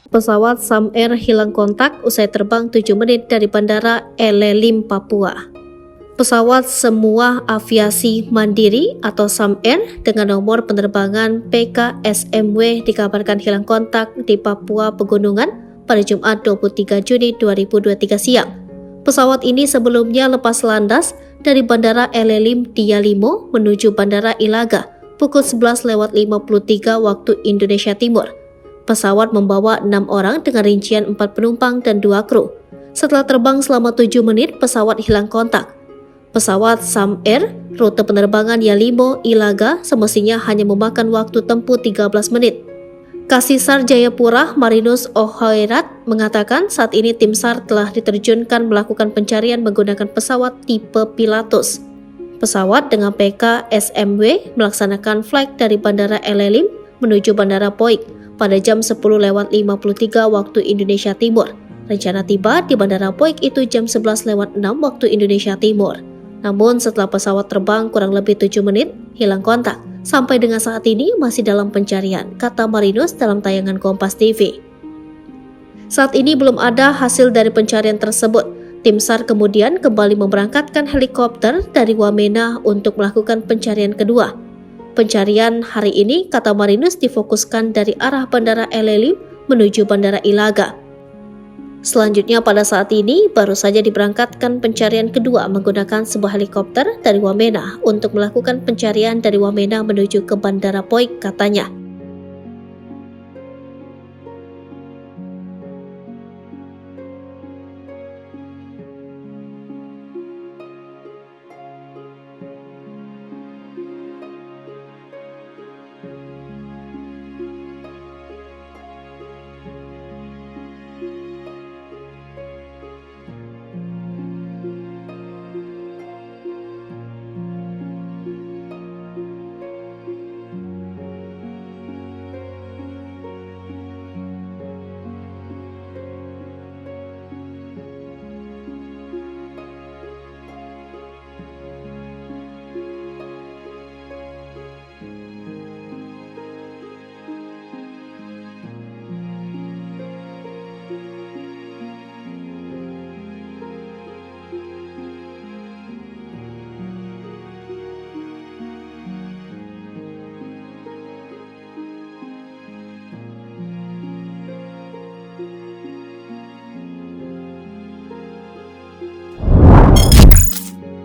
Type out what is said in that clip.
Pesawat Sam Air hilang kontak usai terbang 7 menit dari Bandara Elelim, Papua. Pesawat Semua Aviasi Mandiri atau Sam Air dengan nomor penerbangan PKSMW dikabarkan hilang kontak di Papua Pegunungan pada Jumat 23 Juni 2023 siang. Pesawat ini sebelumnya lepas landas dari Bandara Elelim Dialimo menuju Bandara Ilaga pukul 11.53 waktu Indonesia Timur. Pesawat membawa 6 orang dengan rincian 4 penumpang dan 2 kru. Setelah terbang selama 7 menit, pesawat hilang kontak. Pesawat Sam Air, rute penerbangan Yalimo Ilaga semestinya hanya memakan waktu tempuh 13 menit. Kasisar Jayapura Marinus Ohoirat mengatakan saat ini tim SAR telah diterjunkan melakukan pencarian menggunakan pesawat tipe Pilatus. Pesawat dengan PKSMW melaksanakan flight dari Bandara Elelim menuju Bandara Poik pada jam 10.53 waktu Indonesia Timur. Rencana tiba di Bandara Poik itu jam 11.06 waktu Indonesia Timur. Namun setelah pesawat terbang kurang lebih 7 menit, hilang kontak. Sampai dengan saat ini masih dalam pencarian, kata Marinus dalam tayangan Kompas TV. Saat ini belum ada hasil dari pencarian tersebut. Tim SAR kemudian kembali memberangkatkan helikopter dari Wamena untuk melakukan pencarian kedua. Pencarian hari ini, kata Marinus, difokuskan dari arah Bandara Elelim menuju Bandara Ilaga. Selanjutnya pada saat ini baru saja diberangkatkan pencarian kedua menggunakan sebuah helikopter dari Wamena untuk melakukan pencarian dari Wamena menuju ke Bandara Poik, katanya.